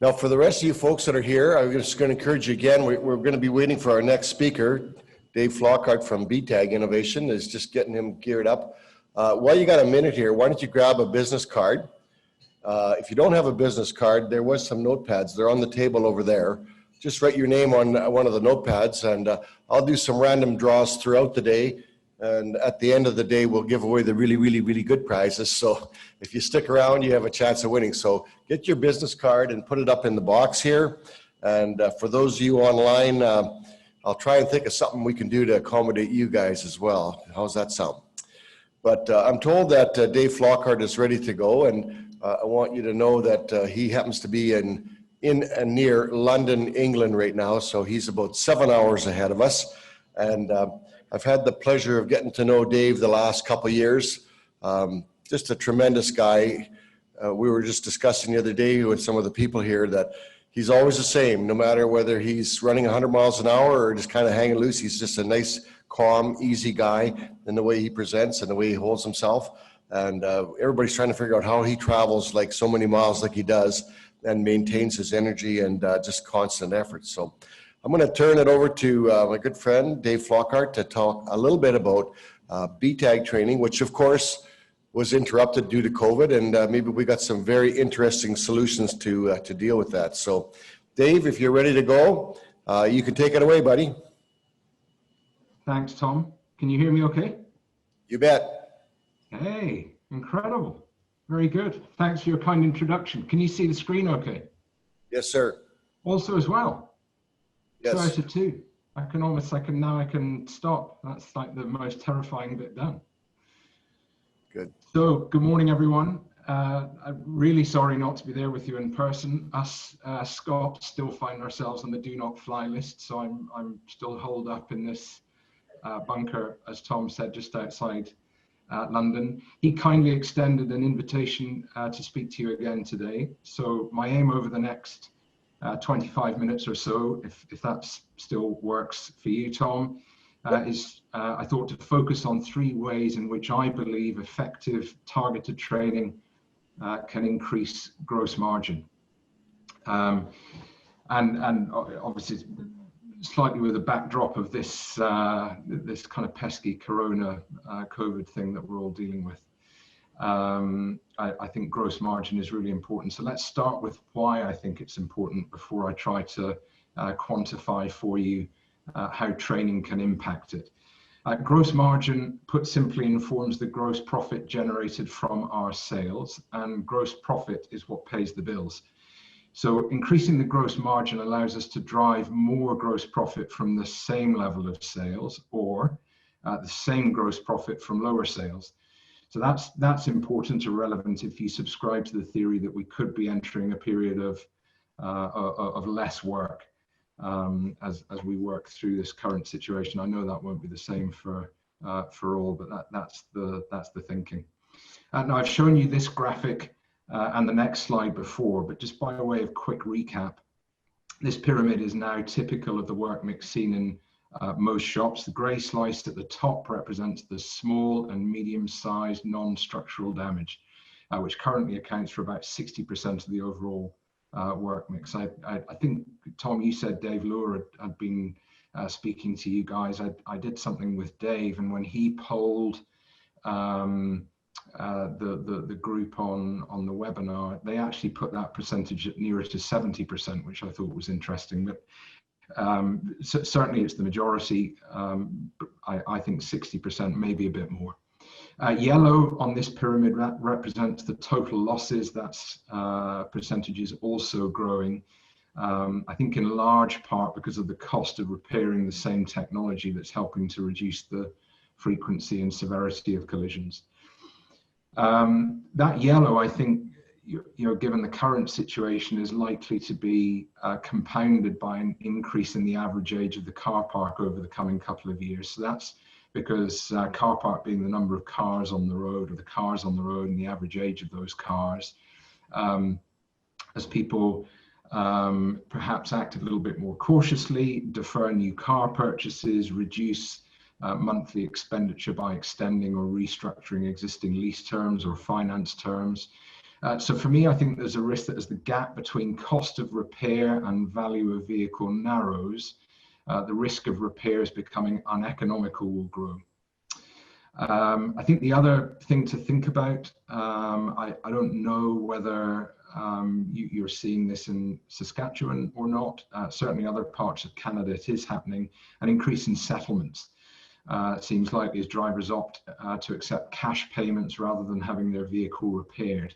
Now, for the rest of you folks that are here, I'm just going to encourage you again. We're going to be waiting for our next speaker. Dave Flockhart from BETAG Innovation is just getting him geared up. While you got a minute here, why don't you grab a business card? If you don't have a business card, there was some notepads. They're on the table over there. Just write your name on one of the notepads, and I'll do some random draws throughout the day. And at the end of the day, we'll give away the really good prizes. So if you stick around, you have a chance of winning. So get your business card and put it up in the box here. And for those of you online, I'll try and think of something we can do to accommodate you guys as well. How's that sound? But I'm told that Dave Flockhart is ready to go. And I want you to know that he happens to be in and near London, England right now. So he's about 7 hours ahead of us. And I've had the pleasure of getting to know Dave the last couple of years. Just a tremendous guy. We were just discussing the other day with some of the people here that he's always the same, no matter whether he's running 100 miles an hour or just kind of hanging loose. He's just a nice, calm, easy guy in the way he presents and the way he holds himself. And everybody's trying to figure out how he travels like so many miles like he does and maintains his energy and just constant effort. So I'm going to turn it over to my good friend, Dave Flockhart, to talk a little bit about BETAG training, which of course was interrupted due to COVID, and maybe we got some very interesting solutions to deal with that. So Dave, if you're ready to go, you can take it away, buddy. Thanks, Tom. Can you hear me okay? You bet. Hey, incredible. Very good. Thanks for your kind introduction. Can you see the screen okay? Yes, sir. Also as well? Yes. 2 out of 2. Now I can stop. That's like the most terrifying bit done. Good. So, good morning, everyone. I'm really sorry not to be there with you in person. Us Scots still find ourselves on the do not fly list, so I'm still holed up in this bunker, as Tom said, just outside London. He kindly extended an invitation to speak to you again today. So my aim over the next 25 minutes or so, if that still works for you, Tom, is I thought to focus on 3 ways in which I believe effective targeted training can increase gross margin. And obviously slightly with the backdrop of this this kind of pesky corona COVID thing that we're all dealing with. I think gross margin is really important. So let's start with why I think it's important before I try to quantify for you how training can impact it. Gross margin, put simply, informs the gross profit generated from our sales, and gross profit is what pays the bills. So increasing the gross margin allows us to drive more gross profit from the same level of sales, or the same gross profit from lower sales. So that's important or relevant if you subscribe to the theory that we could be entering a period of less work as we work through this current situation. I know that won't be the same for all, but that's the thinking. Now I've shown you this graphic and the next slide before, but just by way of quick recap, this pyramid is now typical of the work mix seen in most shops. The grey slice at the top represents the small and medium-sized non-structural damage, which currently accounts for about 60% of the overall work mix. I think, Tom, you said Dave Lure had been speaking to you guys. I did something with Dave, and when he polled the group on the webinar, they actually put that percentage at nearer to 70%, which I thought was interesting. But certainly it's the majority. I think 60%, maybe a bit more. Yellow on this pyramid represents the total losses. That's percentages also growing. I think in large part because of the cost of repairing the same technology that's helping to reduce the frequency and severity of collisions. That yellow, I think, given the current situation, is likely to be compounded by an increase in the average age of the car park over the coming couple of years. So that's because car park being the number of cars on the road, or the cars on the road, and the average age of those cars, as people perhaps act a little bit more cautiously, defer new car purchases, reduce monthly expenditure by extending or restructuring existing lease terms or finance terms. So for me, I think there's a risk that as the gap between cost of repair and value of vehicle narrows, the risk of repairs becoming uneconomical will grow. I think the other thing to think about, I don't know whether you're seeing this in Saskatchewan or not. Certainly other parts of Canada, it is happening, an increase in settlements. It seems likely as drivers opt to accept cash payments rather than having their vehicle repaired,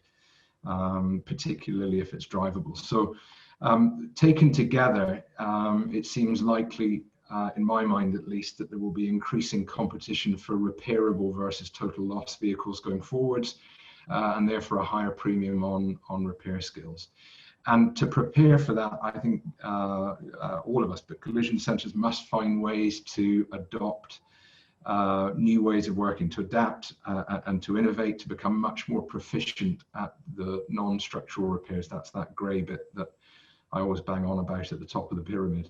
particularly if it's drivable. So taken together, it seems likely, in my mind at least, that there will be increasing competition for repairable versus total loss vehicles going forwards, and therefore a higher premium on repair skills. And to prepare for that, I think all of us, but collision centres must find ways to adopt new ways of working, to adapt and to innovate, to become much more proficient at the non-structural repairs. That's that grey bit that I always bang on about at the top of the pyramid.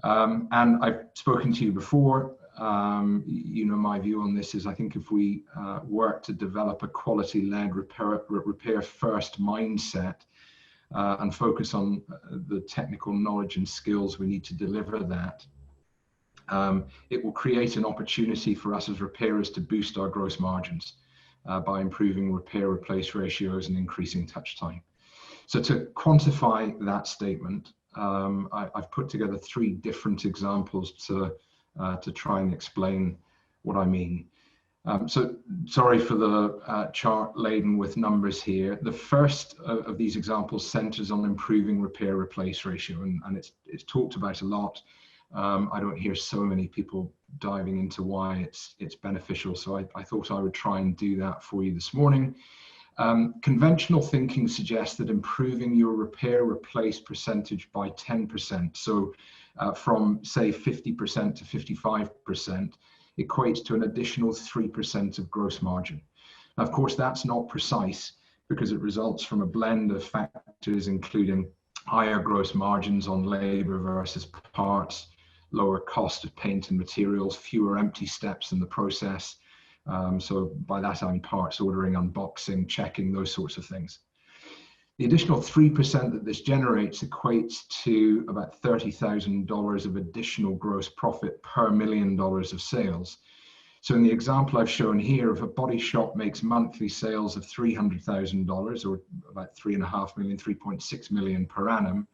And I've spoken to you before, you know, my view on this is I think if we work to develop a quality-led repair first mindset and focus on the technical knowledge and skills we need to deliver that, it will create an opportunity for us as repairers to boost our gross margins by improving repair replace ratios and increasing touch time. So to quantify that statement, I've put together 3 different examples to try and explain what I mean. So sorry for the chart laden with numbers here. The first of these examples centers on improving repair replace ratio, and it's talked about a lot. I don't hear so many people diving into why it's beneficial, so I thought I would try and do that for you this morning. Conventional thinking suggests that improving your repair replace percentage by 10%, so from say 50% to 55%, equates to an additional 3% of gross margin. Now, of course, that's not precise because it results from a blend of factors, including higher gross margins on labor versus parts, lower cost of paint and materials, fewer empty steps in the process. So by that I mean parts ordering, unboxing, checking, those sorts of things. The additional 3% that this generates equates to about $30,000 of additional gross profit per $1 million of sales. So in the example I've shown here, if a body shop makes monthly sales of $300,000 or about 3.5 million, 3.6 million per annum,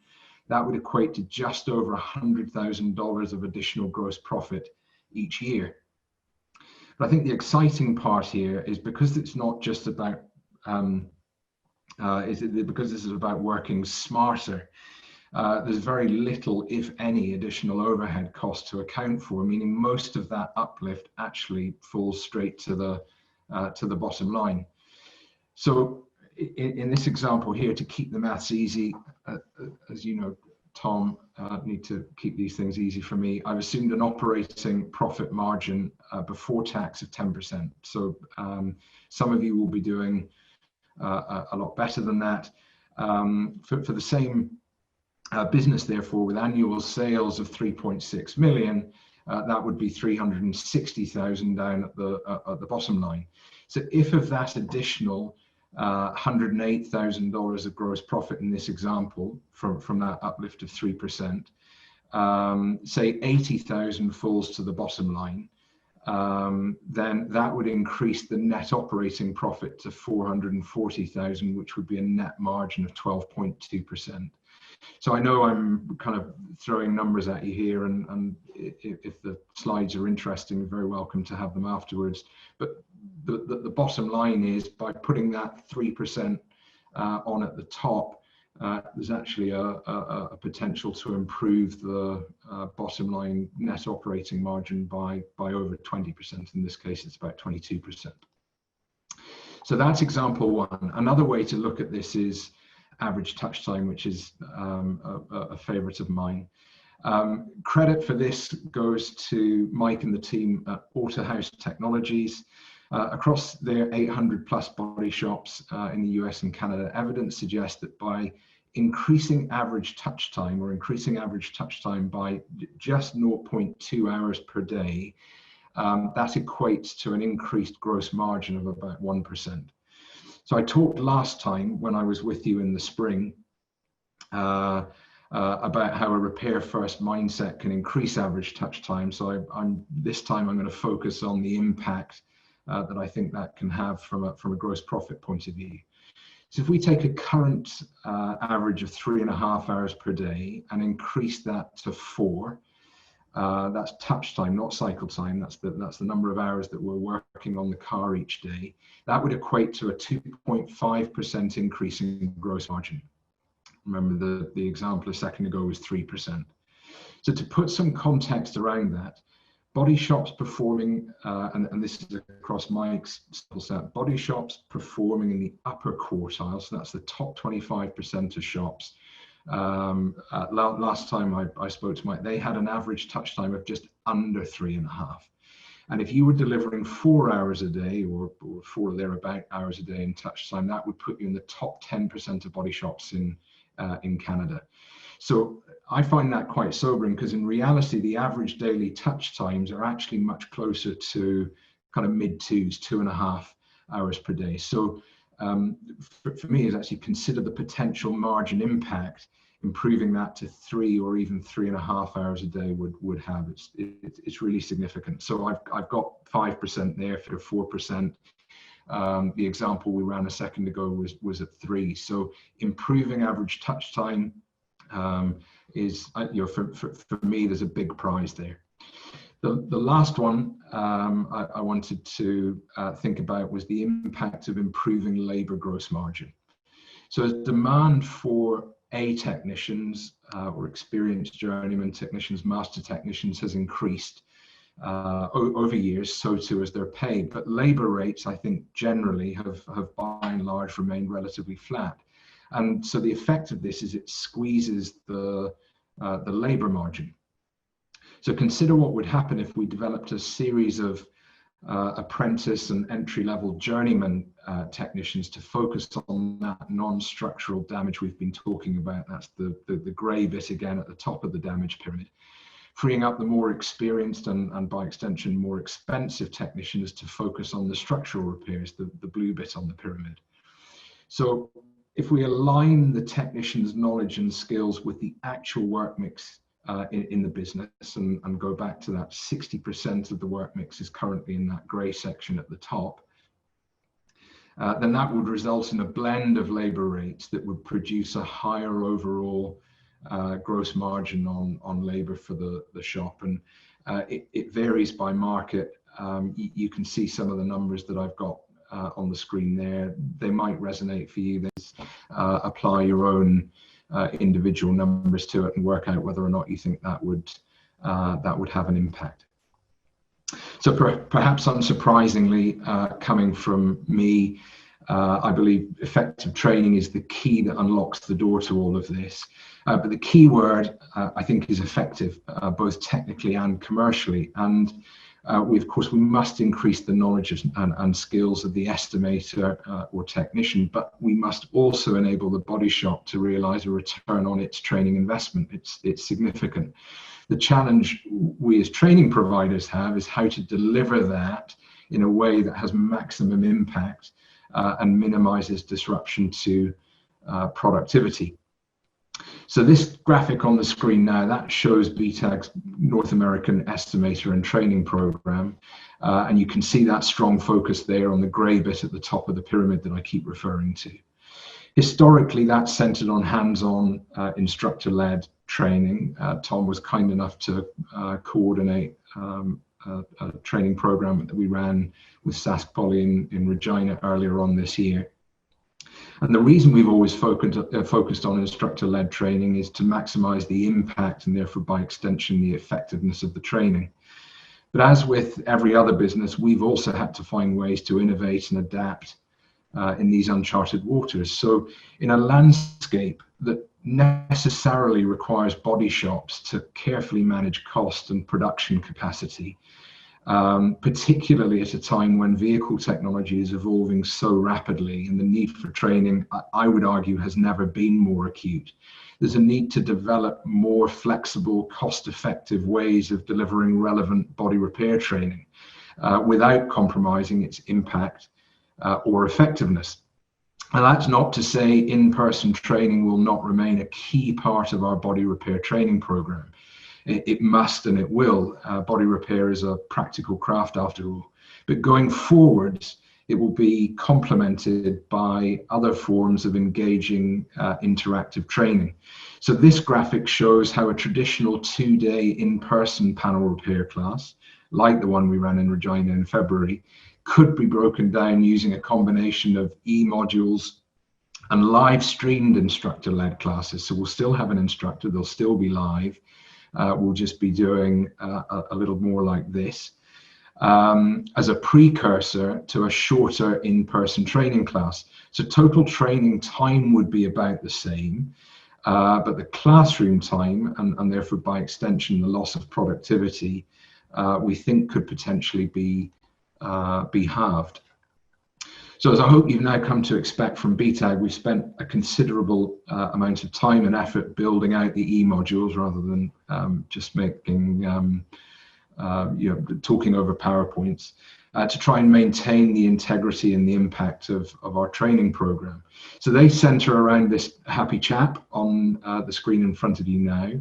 that would equate to just over $100,000 of additional gross profit each year. But I think the exciting part here is because it's not just about, because this is about working smarter, there's very little, if any, additional overhead cost to account for, meaning most of that uplift actually falls straight to the bottom line. So in this example here, to keep the maths easy, as you know, Tom, need to keep these things easy for me, I've assumed an operating profit margin before tax of 10%. So some of you will be doing a lot better than that. For the same business, therefore, with annual sales of 3.6 million, that would be 360,000 down at the bottom line. So if of that additional $108,000 of gross profit in this example from that uplift of 3%, say 80,000 falls to the bottom line, then that would increase the net operating profit to 440,000, which would be a net margin of 12.2%. So I know I'm kind of throwing numbers at you here, and if the slides are interesting, you're very welcome to have them afterwards. But the bottom line is, by putting that 3% on at the top, there's actually a potential to improve the bottom line net operating margin by over 20%. In this case, it's about 22%. So that's example one. Another way to look at this is average touch time, which is a favorite of mine. Credit for this goes to Mike and the team at Autohouse Technologies. Across their 800 plus body shops in the US and Canada, evidence suggests that by increasing average touch time by just 0.2 hours per day, that equates to an increased gross margin of about 1%. So I talked last time when I was with you in the spring about how a repair first mindset can increase average touch time. So this time I'm going to focus on the impact that I think that can have from a gross profit point of view. So if we take a current average of 3.5 hours per day and increase that to 4, that's touch time, not cycle time. That's the number of hours that we're working on the car each day. That would equate to a 2.5% increase in gross margin. Remember the example a second ago was 3%. So to put some context around that, body shops performing, and this is across my sample set, body shops performing in the upper quartile, so that's the top 25% of shops. Last time I spoke to Mike, they had an average touch time of just under 3.5. And if you were delivering 4 hours a day or 4 or thereabout hours a day in touch time, that would put you in the top 10% of body shops in Canada. So I find that quite sobering, because in reality, the average daily touch times are actually much closer to kind of mid-2s, 2.5 hours per day. So for me, is actually consider the potential margin impact improving that to 3 or even 3.5 hours a day would have. It's really significant. So I've got 5% there for 4%. The example we ran a second ago was at 3. So improving average touch time is, for me, there's a big prize there. The last one I wanted to think about was the impact of improving labor gross margin. So as demand for technicians or experienced journeyman technicians, master technicians has increased over years, so too as their pay. But labor rates, I think, generally have by and large remained relatively flat. And so the effect of this is it squeezes the labor margin. So consider what would happen if we developed a series of apprentice and entry-level journeyman technicians to focus on that non-structural damage we've been talking about. That's the grey bit again at the top of the damage pyramid. Freeing up the more experienced and by extension more expensive technicians to focus on the structural repairs, the blue bit on the pyramid. So if we align the technician's knowledge and skills with the actual work mix in the business and go back to that 60% of the work mix is currently in that grey section at the top, then that would result in a blend of labour rates that would produce a higher overall gross margin on labour for the shop. And it varies by market. You can see some of the numbers that I've got on the screen there. They might resonate for you. Apply your own individual numbers to it and work out whether or not you think that would have an impact. So perhaps unsurprisingly, coming from me, I believe effective training is the key that unlocks the door to all of this. But the key word, I think, is effective, both technically and commercially. And of course, we must increase the knowledge and skills of the estimator or technician, but we must also enable the body shop to realize a return on its training investment. It's significant. The challenge we as training providers have is how to deliver that in a way that has maximum impact and minimizes disruption to productivity. So this graphic on the screen now, that shows BETAG's North American Estimator and Training Program. And you can see that strong focus there on the grey bit at the top of the pyramid that I keep referring to. Historically, that's centered on hands-on instructor-led training. Tom was kind enough to coordinate a training program that we ran with Sask Poly in Regina earlier on this year. And the reason we've always focused on instructor-led training is to maximize the impact and therefore by extension the effectiveness of the training. But as with every other business, we've also had to find ways to innovate and adapt in these uncharted waters. So in a landscape that necessarily requires body shops to carefully manage cost and production capacity, particularly at a time when vehicle technology is evolving so rapidly and the need for training, I would argue, has never been more acute. There's a need to develop more flexible, cost-effective ways of delivering relevant body repair training without compromising its impact or effectiveness. And that's not to say in-person training will not remain a key part of our body repair training program. It must and it will. Body repair is a practical craft after all. But going forwards, it will be complemented by other forms of engaging interactive training. So this graphic shows how a traditional 2-day in-person panel repair class, like the one we ran in Regina in February, could be broken down using a combination of e-modules and live streamed instructor-led classes. So we'll still have an instructor, they'll still be live. We'll just be doing a little more like this as a precursor to a shorter in-person training class. So total training time would be about the same, but the classroom time, and therefore by extension the loss of productivity, we think could potentially be halved. So as I hope you've now come to expect from BETAG, we've spent a considerable amount of time and effort building out the e-modules rather than just making, talking over PowerPoints, to try and maintain the integrity and the impact of our training program. So they center around this happy chap on the screen in front of you now.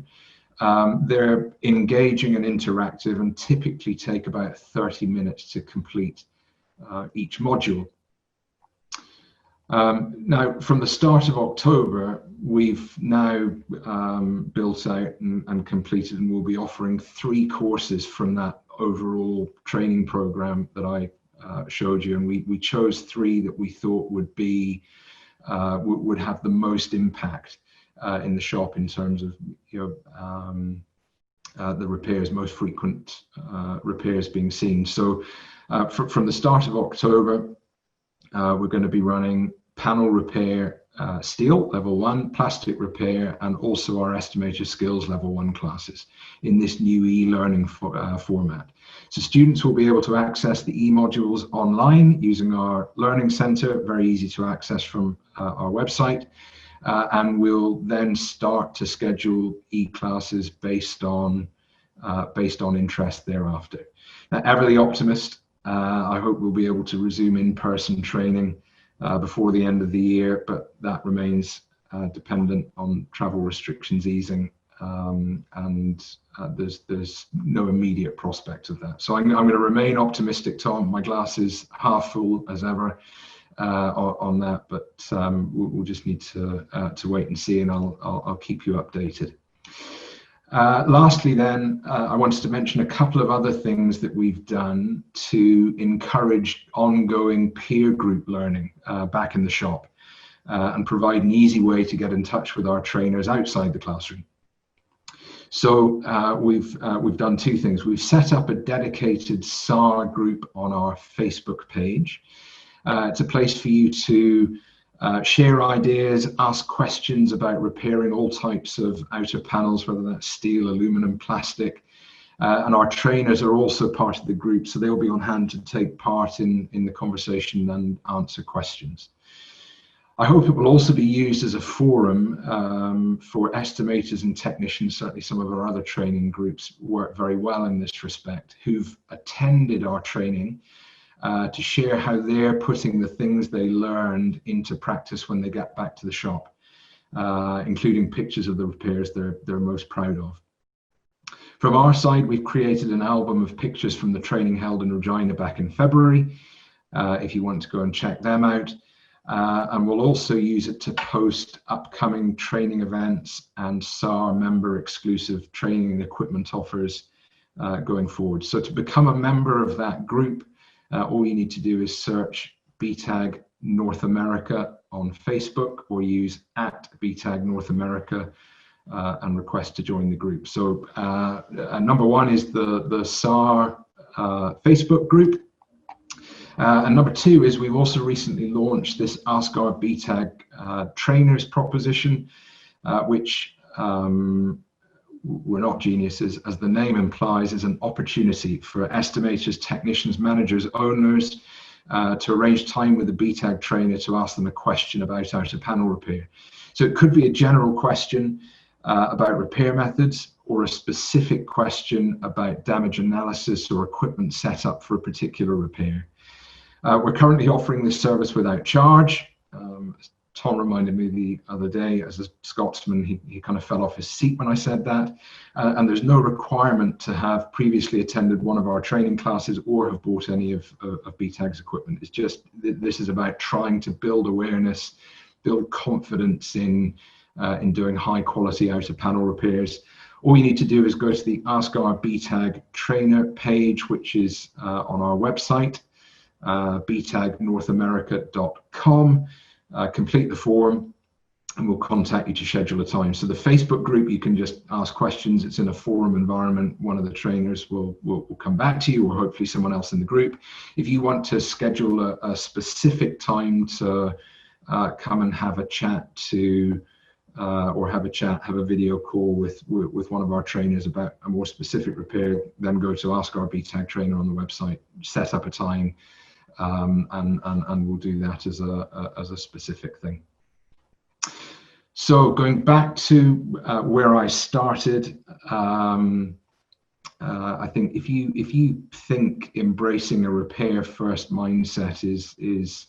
They're engaging and interactive and typically take about 30 minutes to complete each module. Now, from the start of October, we've now built out and completed, and we'll be offering 3 courses from that overall training program that I showed you. And we chose 3 that we thought would be would have the most impact in the shop in terms of the repairs, most frequent repairs being seen. So from the start of October, we're going to be running panel repair steel level 1, plastic repair, and also our estimator skills level 1 classes in this new e-learning format. So students will be able to access the e-modules online using our learning center, very easy to access from our website, and we'll then start to schedule e-classes based on interest thereafter. Now, ever the optimist, I hope we'll be able to resume in-person training before the end of the year, but that remains dependent on travel restrictions easing, and there's no immediate prospect of that. So I'm going to remain optimistic, Tom. My glass is half full as ever on that, but we'll just need to wait and see, and I'll keep you updated. Lastly then, I wanted to mention a couple of other things that we've done to encourage ongoing peer group learning back in the shop and provide an easy way to get in touch with our trainers outside the classroom. So we've done 2 things. We've set up a dedicated SAR group on our Facebook page. It's a place for you to share ideas, ask questions about repairing all types of outer panels, whether that's steel, aluminum, plastic. And our trainers are also part of the group, so they'll be on hand to take part in the conversation and answer questions. I hope it will also be used as a forum for estimators and technicians. Certainly some of our other training groups work very well in this respect, who've attended our training to share how they're putting the things they learned into practice when they get back to the shop, including pictures of the repairs they're most proud of. From our side, we've created an album of pictures from the training held in Regina back in February, if you want to go and check them out. And we'll also use it to post upcoming training events and SAR member exclusive training and equipment offers going forward. So to become a member of that group, all you need to do is search BETAG North America on Facebook, or use @BETAG North America and request to join the group. So number 1 is the SAR Facebook group. And number 2 is we've also recently launched this Ask Our BETAG Trainers proposition, which we're not geniuses, as the name implies, is an opportunity for estimators, technicians, managers, owners to arrange time with a BETAG trainer to ask them a question about outer panel repair. So it could be a general question about repair methods, or a specific question about damage analysis or equipment setup for a particular repair. We're currently offering this service without charge. Tom reminded me the other day, as a Scotsman, he kind of fell off his seat when I said that. And there's no requirement to have previously attended one of our training classes or have bought any of BETAG's equipment. It's just, this is about trying to build awareness, build confidence in doing high quality out of panel repairs. All you need to do is go to the Ask Our BETAG Trainer page, which is on our website, betagnorthamerica.com. Complete the form and we'll contact you to schedule a time. So the Facebook group, you can just ask questions. It's in a forum environment. One of the trainers will come back to you, or hopefully someone else in the group. If you want to schedule a specific time to come and have a chat have a video call with one of our trainers about a more specific repair, then go to Ask Our BETAG Trainer on the website, set up a time, and we'll do that as a specific thing. So going back to where I started, I think if you think embracing a repair first mindset is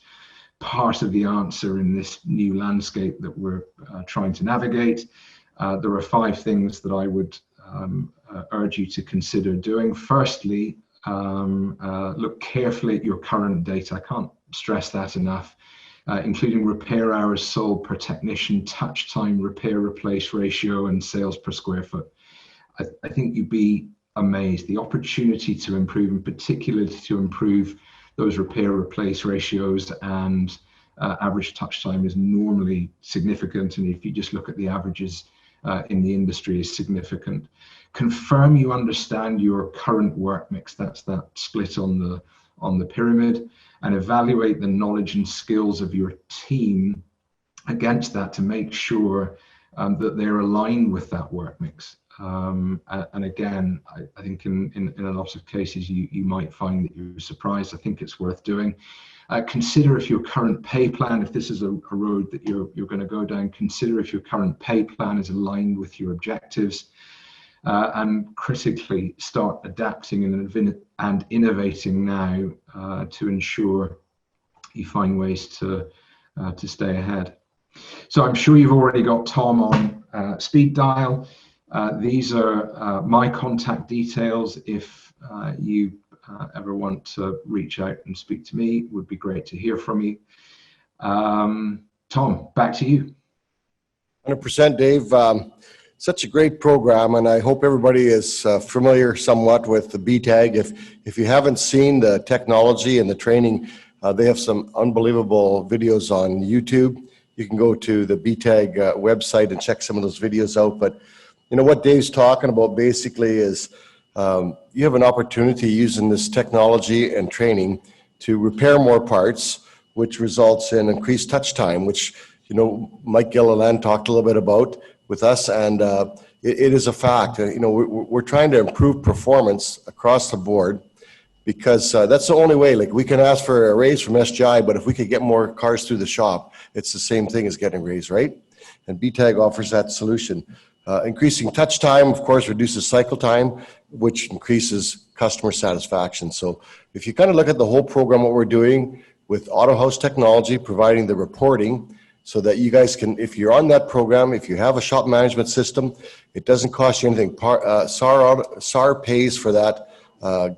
part of the answer in this new landscape that we're trying to navigate, there are 5 things that I would urge you to consider doing. Firstly, look carefully at your current data. I can't stress that enough, including repair hours sold per technician, touch time, repair replace ratio, and sales per square foot. I think you'd be amazed. The opportunity to improve, and particularly to improve those repair replace ratios and average touch time, is normally significant. And if you just look at the averages in the industry, is significant. Confirm you understand your current work mix. That's that split on the pyramid, and evaluate the knowledge and skills of your team against that to make sure that they're aligned with that work mix. And again, I think in a lot of cases you might find that you're surprised. I think it's worth doing. Consider if your current pay plan, if this is a road that you're going to go down, consider if your current pay plan is aligned with your objectives, and critically start adapting and innovating now to ensure you find ways to stay ahead. So I'm sure you've already got Tom on speed dial. These are my contact details. If you ever want to reach out and speak to me, it would be great to hear from you. Tom, back to you. 100%, Dave. Such a great program, and I hope everybody is familiar somewhat with the BETAG. If you haven't seen the technology and the training, they have some unbelievable videos on YouTube. You can go to the BETAG website and check some of those videos out. But you know what Dave's talking about basically is you have an opportunity using this technology and training to repair more parts, which results in increased touch time, which Mike Gilliland talked a little bit about with us, and it is a fact. We're trying to improve performance across the board, because that's the only way. Like, we can ask for a raise from SGI, but if we could get more cars through the shop, it's the same thing as getting raised, right? And BETAG offers that solution. Increasing touch time, of course, reduces cycle time, which increases customer satisfaction. So if you kind of look at the whole program, what we're doing with AutoHouse technology, providing the reporting, so that you guys can, if you're on that program, if you have a shop management system, it doesn't cost you anything. SAR pays for that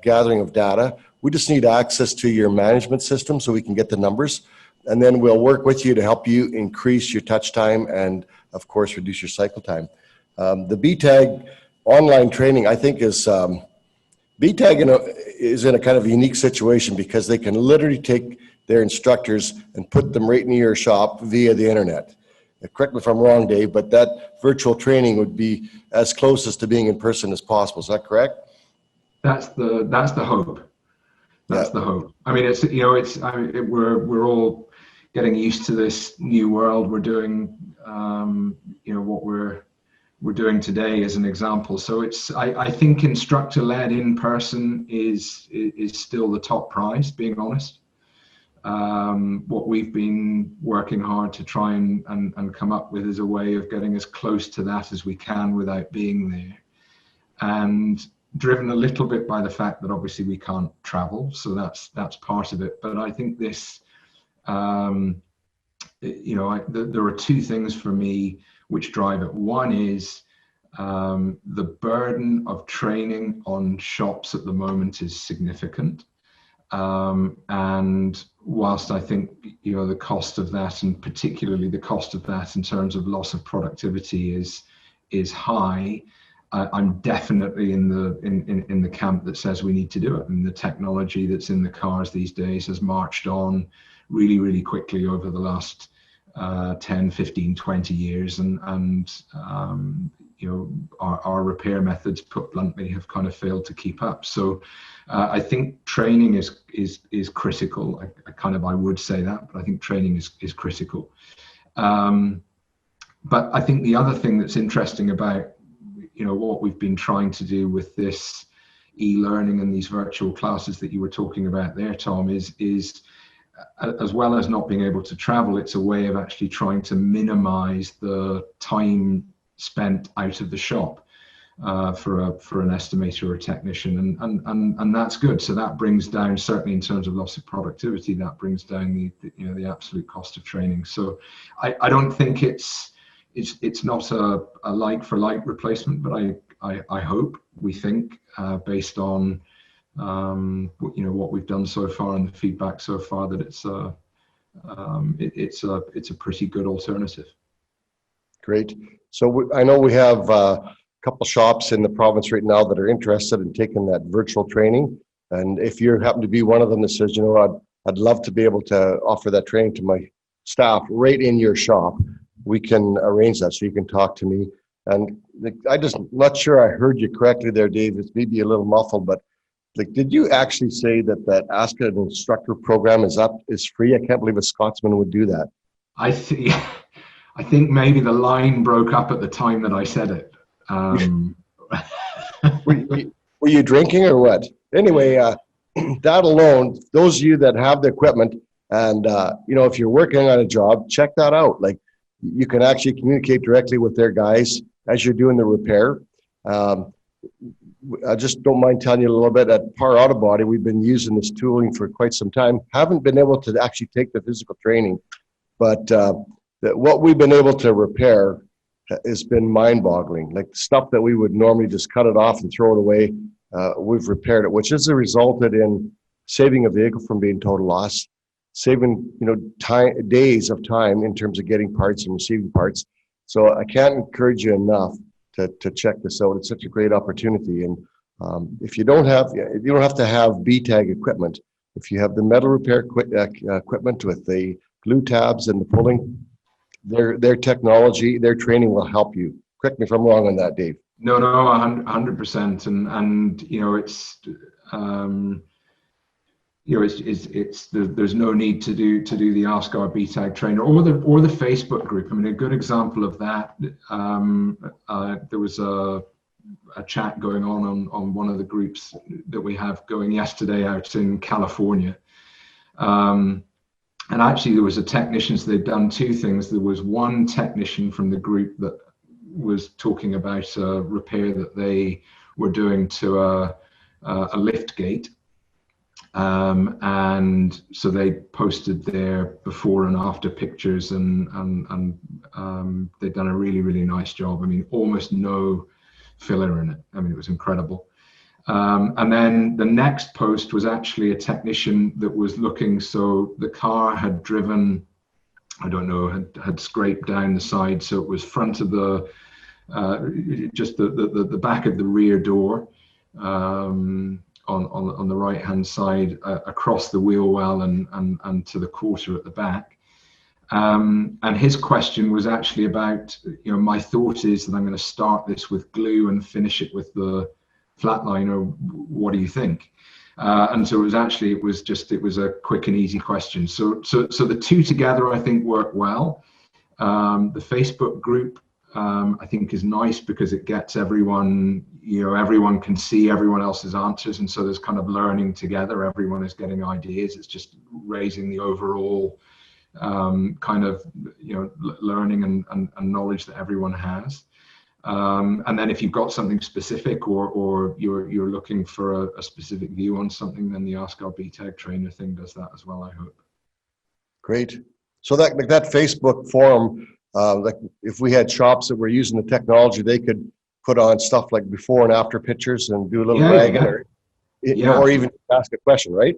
gathering of data. We just need access to your management system so we can get the numbers, and then we'll work with you to help you increase your touch time and, of course, reduce your cycle time. The BETAG online training, I think, is BETAG is in a kind of unique situation, because they can literally take their instructors and put them right in your shop via the internet. Correct me if I'm wrong, Dave, but that virtual training would be as close to being in person as possible. Is that correct? That's the hope. That's the hope. I mean, we're all getting used to this new world. We're doing what we're doing today as an example. So I think instructor-led in person is still the top prize, being honest. What we've been working hard to try and come up with is a way of getting as close to that as we can without being there, and driven a little bit by the fact that obviously we can't travel, so that's part of it. But I think this there are two things for me which drive it. One is the burden of training on shops at the moment is significant. And whilst I think, the cost of that, and particularly the cost of that in terms of loss of productivity is high, I'm definitely in the camp that says we need to do it. And the technology that's in the cars these days has marched on really, really quickly over the last 10, 15, 20 years. And our repair methods, put bluntly, have kind of failed to keep up. So I think training is critical. I would say that, but I think training is critical. But I think the other thing that's interesting about what we've been trying to do with this e-learning and these virtual classes that you were talking about there, Tom, is as well as not being able to travel, it's a way of actually trying to minimize the time spent out of the shop for an estimator or a technician, and that's good. So that brings down, certainly in terms of loss of productivity, that brings down the absolute cost of training. So I don't think it's not a like for like replacement, but I hope, we think, based on what we've done so far and the feedback so far, that it's a pretty good alternative. Great. So I know we have a couple shops in the province right now that are interested in taking that virtual training. And if you happen to be one of them that says, I'd love to be able to offer that training to my staff right in your shop, we can arrange that. So you can talk to me. And I just not sure I heard you correctly there, Dave. It's maybe a little muffled, but did you actually say that Ask an Instructor program is free? I can't believe a Scotsman would do that. I think maybe the line broke up at the time that I said it. Were you drinking or what? Anyway, that alone, those of you that have the equipment and, if you're working on a job, check that out. Like, you can actually communicate directly with their guys as you're doing the repair. I just don't mind telling you a little bit. At Par Auto Body, we've been using this tooling for quite some time. Haven't been able to actually take the physical training, but what we've been able to repair has been mind-boggling. Like stuff that we would normally just cut it off and throw it away, we've repaired it, which has resulted in saving a vehicle from being total loss, saving days of time in terms of getting parts and receiving parts. So I can't encourage you enough to check this out. It's such a great opportunity. And if you don't have to have BETAG equipment. If you have the metal repair equipment with the glue tabs and the pulling, their technology, their training will help you. Correct me if I'm wrong on that, Dave. No, 100%. And there's no need to do the Ask Our BETAG trainer or the Facebook group. I mean, a good example of that. There was a chat going on one of the groups that we have going yesterday out in California. And actually there was a technician, so they'd done two things. There was one technician from the group that was talking about a repair that they were doing to a lift gate. And so they posted their before and after pictures, and they'd done a really, really nice job. I mean, almost no filler in it. I mean, it was incredible. And then the next post was actually a technician that was looking, so the car had driven, I don't know, had scraped down the side, so it was front of the, just the back of the rear door, on the right hand side, across the wheel well and to the quarter at the back. And his question was actually about, my thought is that I'm going to start this with glue and finish it with the flatliner. What do you think? And so it was a quick and easy question. So the two together, I think, work well. The Facebook group, I think, is nice because it gets everyone, everyone can see everyone else's answers. And so there's kind of learning together. Everyone is getting ideas. It's just raising the overall kind of, learning and knowledge that everyone has. And then if you've got something specific or you're looking for a specific view on something, then the Ask Our BETAG trainer thing does that as well, I hope. Great. So that like that Facebook forum, like if we had shops that were using the technology, they could put on stuff like before and after pictures and do a little bragging, or or even ask a question, right?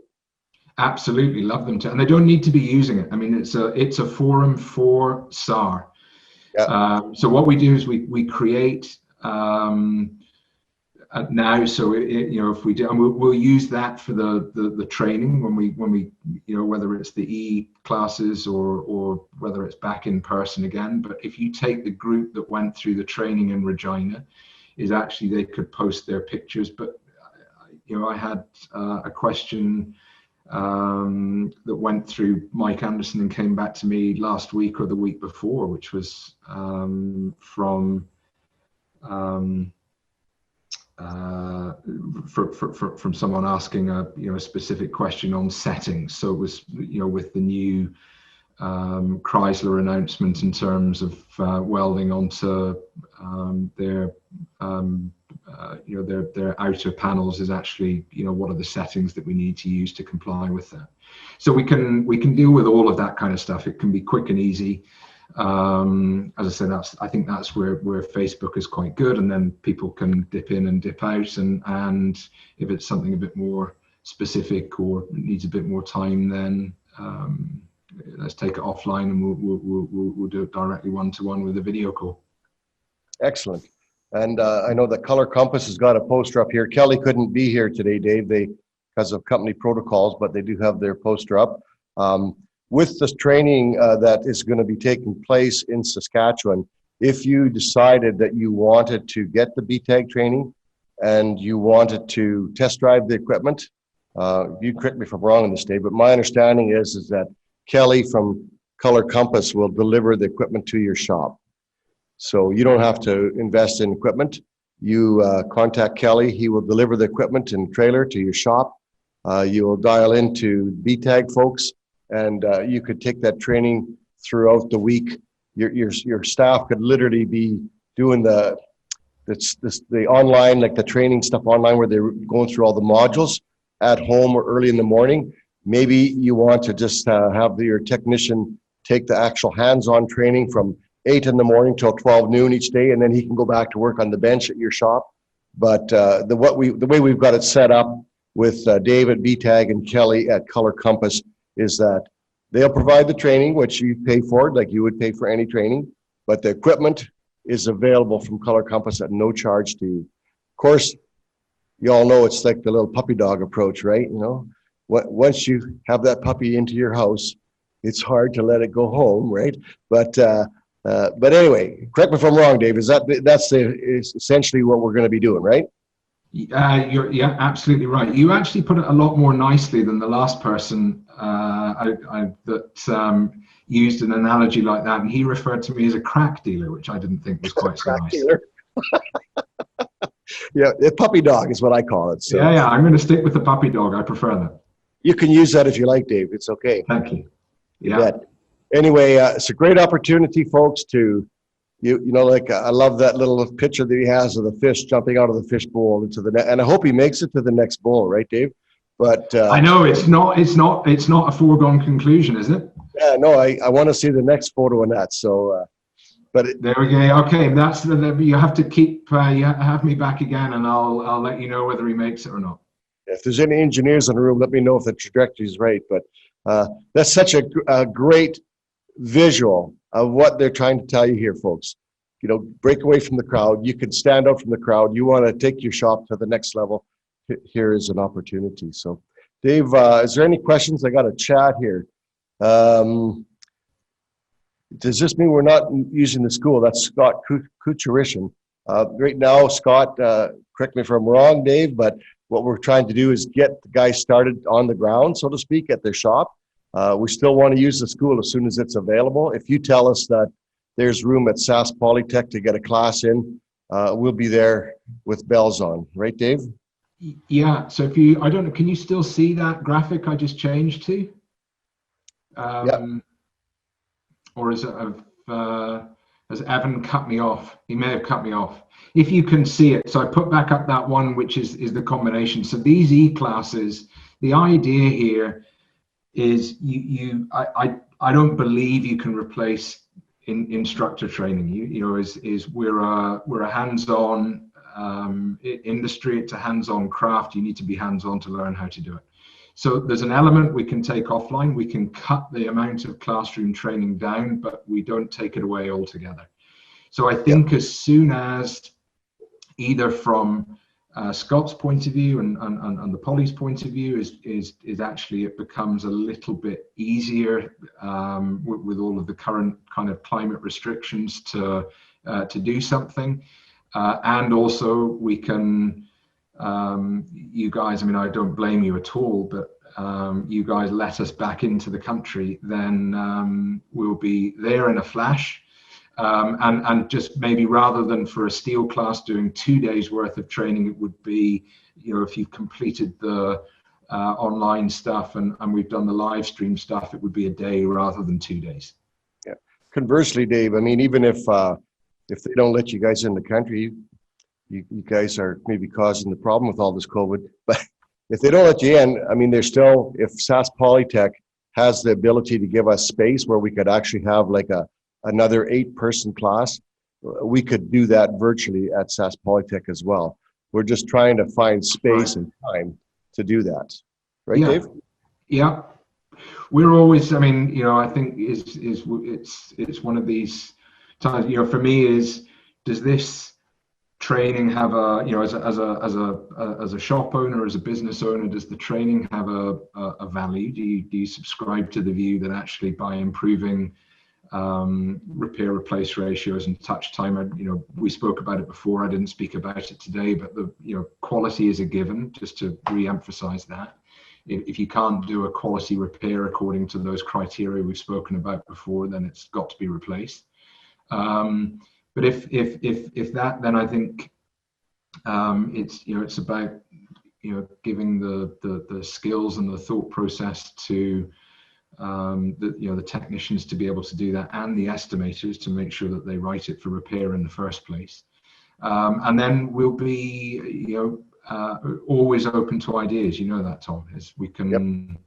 Absolutely, love them to, and they don't need to be using it. I mean, it's a forum for SAR. Yeah. So what we do is we create now. So if we do, and we'll use that for the training when we whether it's the classes or whether it's back in person again. But if you take the group that went through the training in Regina, is actually they could post their pictures. But I had a question that went through Mike Anderson and came back to me last week or the week before, which was from someone asking a specific question on settings. So it was with the new Chrysler announcement in terms of welding onto their outer panels is actually what are the settings that we need to use to comply with that. So we can deal with all of that kind of stuff. It can be quick and easy. As I said, I think that's where Facebook is quite good, and then people can dip in and dip out, and if it's something a bit more specific or needs a bit more time, then let's take it offline and we'll do it directly one-to-one with a video call. Excellent. And I know that Color Compass has got a poster up here. Kelly couldn't be here today, Dave, because of company protocols, but they do have their poster up. With this training that is going to be taking place in Saskatchewan, if you decided that you wanted to get the BETAG training and you wanted to test drive the equipment, you correct me if I'm wrong on this, Dave, but my understanding is that Kelly from Color Compass will deliver the equipment to your shop. So you don't have to invest in equipment. You contact Kelly, he will deliver the equipment in trailer to your shop. You will dial into BETAG folks, and you could take that training throughout the week. Your staff could literally be doing the online, like the training stuff online where they're going through all the modules at home or early in the morning. Maybe you want to just have your technician take the actual hands-on training from 8 in the morning till 12 noon each day, and then he can go back to work on the bench at your shop. But the way we've got it set up with Dave at BETAG and Kelly at Color Compass is that they'll provide the training, which you pay for, like you would pay for any training, but the equipment is available from Color Compass at no charge to you. Of course, you all know it's like the little puppy dog approach, right? Once you have that puppy into your house, it's hard to let it go home, right? But anyway, correct me if I'm wrong, Dave. That's essentially what we're going to be doing, right? You're absolutely right. You actually put it a lot more nicely than the last person that used an analogy like that, and he referred to me as a crack dealer, which I didn't think was quite so nice. Dealer. Yeah, a puppy dog is what I call it. So. Yeah, I'm going to stick with the puppy dog. I prefer that. You can use that if you like, Dave. It's okay. Thank you. Yeah. Anyway, it's a great opportunity, folks, to, I love that little picture that he has of the fish jumping out of the fish bowl into the net. And I hope he makes it to the next bowl, right, Dave? But I know it's not a foregone conclusion, is it? Yeah, no, I want to see the next photo on that. So, there we go. Okay, that's you have to keep you have me back again, and I'll let you know whether he makes it or not. If there's any engineers in the room, let me know if the trajectory is right. But that's such a great visual of what they're trying to tell you here, folks. Break away from the crowd. You can stand out from the crowd. You want to take your shop to the next level. Here is an opportunity. So, Dave, is there any questions? I got a chat here. Does this mean we're not using the school? That's Scott Kucherishin. Right now, Scott, correct me if I'm wrong, Dave, but what we're trying to do is get the guys started on the ground, so to speak, at their shop. We still want to use the school as soon as it's available. If you tell us that there's room at SAS Polytech to get a class in, we'll be there with bells on. Right, Dave? Yeah. So I don't know, can you still see that graphic I just changed to? Yeah. Or has Evan cut me off? He may have cut me off. If you can see it, so I put back up that one, which is the combination. So these E-classes, the idea here is I don't believe you can replace instructor training. We're a hands-on industry. It's a hands-on craft. You need to be hands-on to learn how to do it. So there's an element we can take offline. We can cut the amount of classroom training down, but we don't take it away altogether. So I think as soon as, either from Scott's point of view and the Poly's point of view, is actually it becomes a little bit easier with all of the current kind of climate restrictions to do something, and also we can, you guys, I mean, I don't blame you at all, but you guys let us back into the country, then we'll be there in a flash. And just maybe rather than for a steel class doing 2 days worth of training, it would be, if you've completed the online stuff and we've done the live stream stuff, it would be a day rather than 2 days. Yeah. Conversely, Dave, I mean, even if they don't let you guys in the country, you guys are maybe causing the problem with all this COVID, but if they don't let you in, I mean, there's still, if SAS Polytech has the ability to give us space where we could actually have like another 8-person class, we could do that virtually at SAS Polytech as well. We're just trying to find space and time to do that. Right, Dave? Yeah. We're always, I mean, I think it's one of these times, for me does this training have a, as a shop owner, as a business owner, does the training have a value? Do you subscribe to the view that actually by improving repair replace ratios and touch time, we spoke about it before, I didn't speak about it today, but the quality is a given, just to re-emphasize that. If you can't do a quality repair according to those criteria we've spoken about before, then it's got to be replaced. But if that, then I think it's about giving the skills and the thought process to the technicians to be able to do that, and the estimators to make sure that they write it for repair in the first place. And then we'll be always open to ideas. That, Tom, is we can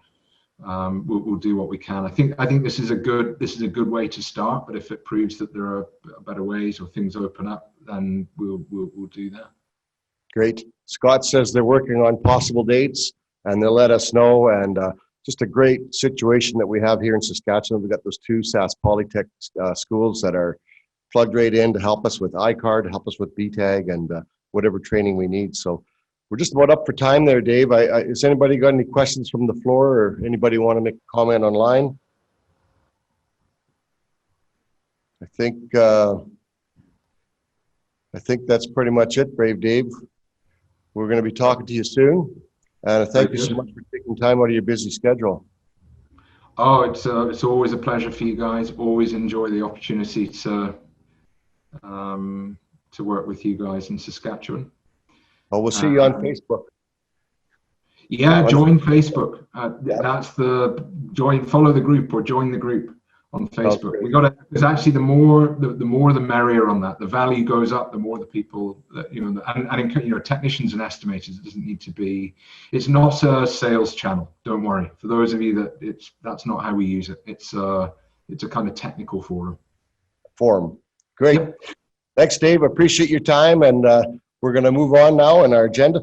we'll do what we can. I think this is a good way to start, but if it proves that there are better ways or things open up, then we'll do that. Great. Scott says they're working on possible dates and they'll let us know, and just a great situation that we have here in Saskatchewan. We've got those 2 SAS Polytech schools that are plugged right in to help us with ICAR, to help us with BETAG, and whatever training we need. So we're just about up for time there, Dave. Has anybody got any questions from the floor, or anybody want to make a comment online? I think that's pretty much it, Brave Dave. We're going to be talking to you soon. And thank you so much for taking time out of your busy schedule. Oh, it's always a pleasure for you guys. Always enjoy the opportunity to work with you guys in Saskatchewan. Oh, we'll see you on Facebook. Yeah, join Facebook. That's follow the group or join the group on Facebook. Because actually the more the merrier on that. The value goes up, the more the people that, and technicians and estimators, it doesn't need to be, it's not a sales channel. Don't worry. For those of you that's not how we use it. It's a kind of technical forum. Great. Yep. Thanks, Dave. Appreciate your time, and we're going to move on now in our agenda.